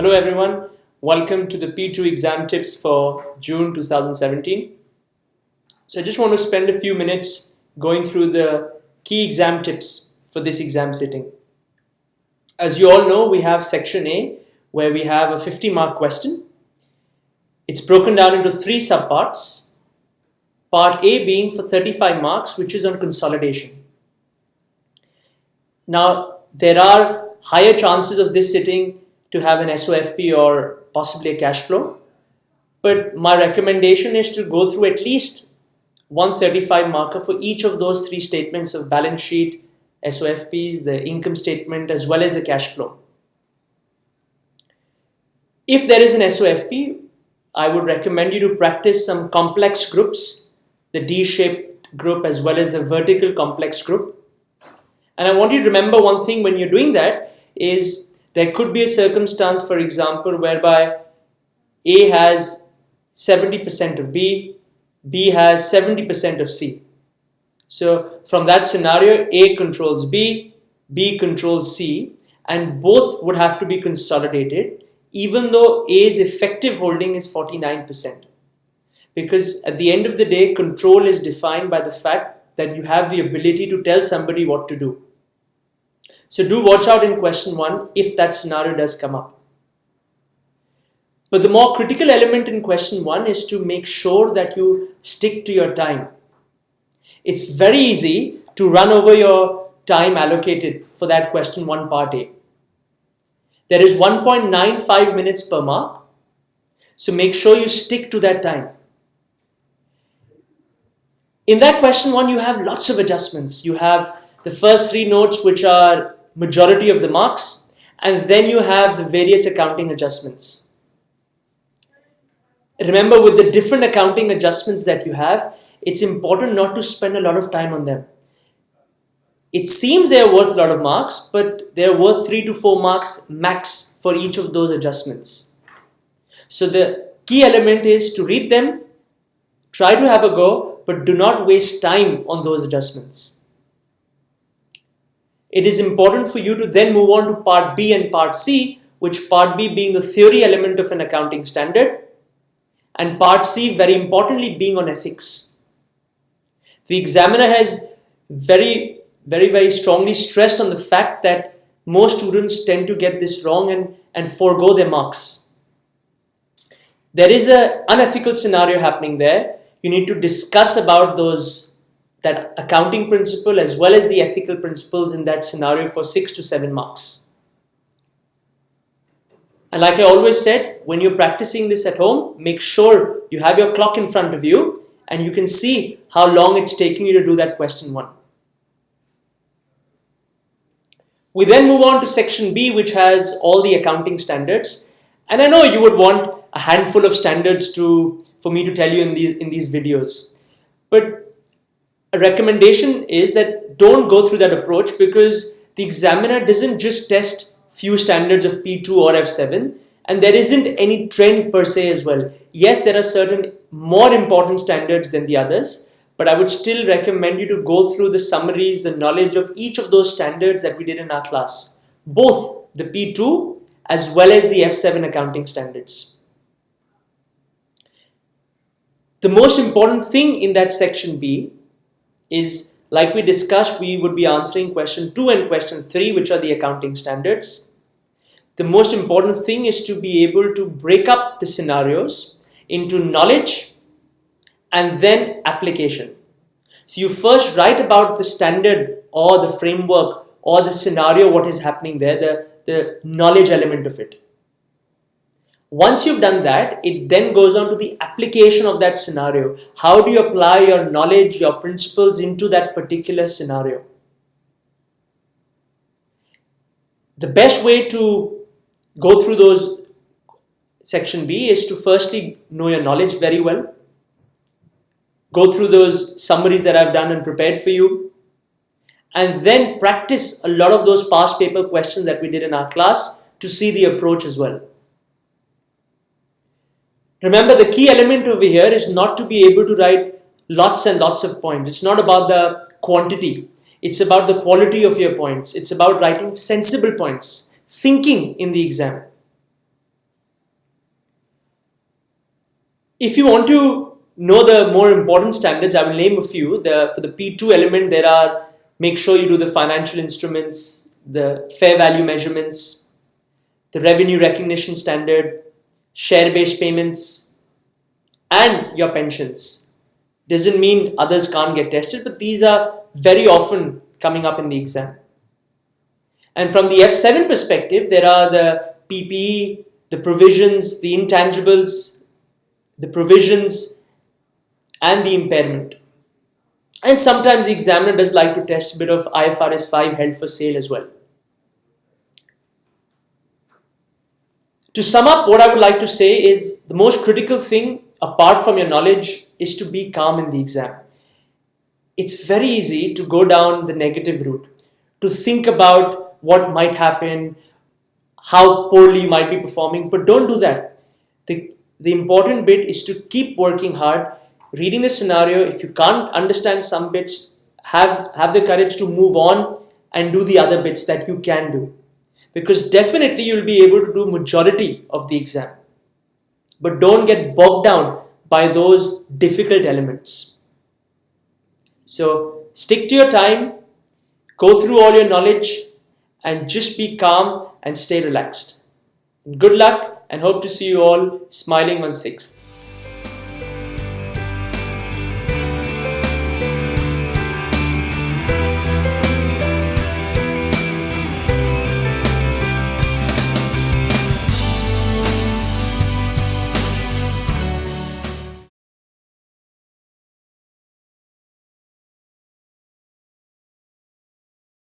Hello everyone, welcome to the P2 exam tips for June 2017. So I just want to spend a few minutes going through the key exam tips for this exam sitting. As you all know, we have section A where we have a 50-mark question. It's broken down into three subparts. Part A being for 35 marks, which is on consolidation. Now, there are higher chances of this sitting to have an SOFP or possibly a cash flow. But my recommendation is to go through at least 135 marker for each of those three statements of balance sheet, SOFPs, the income statement, as well as the cash flow. If there is an SOFP, I would recommend you to practice some complex groups, the D-shaped group as well as the vertical complex group. And I want you to remember one thing when you're doing that is there could be a circumstance, for example, whereby A has 70% of B, B has 70% of C. So from that scenario, A controls B, B controls C, and both would have to be consolidated, even though A's effective holding is 49%. Because at the end of the day, control is defined by the fact that you have the ability to tell somebody what to do. So do watch out in question 1 if that scenario does come up. But the more critical element in question 1 is to make sure that you stick to your time. It's very easy to run over your time allocated for that question 1 part A. There is 1.95 minutes per mark. So make sure you stick to that time. In that question 1, you have lots of adjustments. You have the first 3 notes, which are majority of the marks, and then you have the various accounting adjustments. Remember, with the different accounting adjustments that you have, it's important not to spend a lot of time on them. It seems they are worth a lot of marks, but they're worth 3 to 4 marks max for each of those adjustments. So the key element is to read them, try to have a go, but do not waste time on those adjustments. It is important for you to then move on to part B and part C, which part B being the theory element of an accounting standard, and part C very importantly being on ethics. The examiner has very strongly stressed on the fact that most students tend to get this wrong and forego their marks. There is an unethical scenario happening there. You need to discuss about that accounting principle as well as the ethical principles in that scenario for 6 to 7 marks. And like I always said, when you're practicing this at home, make sure you have your clock in front of you and you can see how long it's taking you to do that question 1. We then move on to section B, which has all the accounting standards. And I know you would want a handful of standards for me to tell you in these videos. But a recommendation is that don't go through that approach, because the examiner doesn't just test few standards of P2 or F7, and there isn't any trend per se as well. Yes, there are certain more important standards than the others, but I would still recommend you to go through the summaries, the knowledge of each of those standards that we did in our class, both the P2 as well as the F7 accounting standards. The most important thing in that section B is, like we discussed, we would be answering question 2 and question 3, which are the accounting standards. The most important thing is to be able to break up the scenarios into knowledge and then application. So you first write about the standard or the framework or the scenario, what is happening there, the knowledge element of it. Once you've done that, it then goes on to the application of that scenario. How do you apply your knowledge, your principles into that particular scenario? The best way to go through those section B is to firstly know your knowledge very well. Go through those summaries that I've done and prepared for you. And then practice a lot of those past paper questions that we did in our class to see the approach as well. Remember, the key element over here is not to be able to write lots and lots of points. It's not about the quantity. It's about the quality of your points. It's about writing sensible points, thinking in the exam. If you want to know the more important standards, I will name a few. For the P2 element, there are, make sure you do the financial instruments, the fair value measurements, the revenue recognition standard, share-based payments, and your pensions. Doesn't mean others can't get tested, but these are very often coming up in the exam. And from the F7 perspective, there are the PPE, the provisions, the intangibles, the provisions, and the impairment. And sometimes the examiner does like to test a bit of IFRS 5 held for sale as well. To sum up, what I would like to say is the most critical thing apart from your knowledge is to be calm in the exam. It's very easy to go down the negative route, to think about what might happen, how poorly you might be performing, but don't do that. The important bit is to keep working hard, reading the scenario. If you can't understand some bits, have the courage to move on and do the other bits that you can do. Because definitely you'll be able to do majority of the exam. But don't get bogged down by those difficult elements. So stick to your time, go through all your knowledge, and just be calm and stay relaxed. Good luck, and hope to see you all smiling on 6th.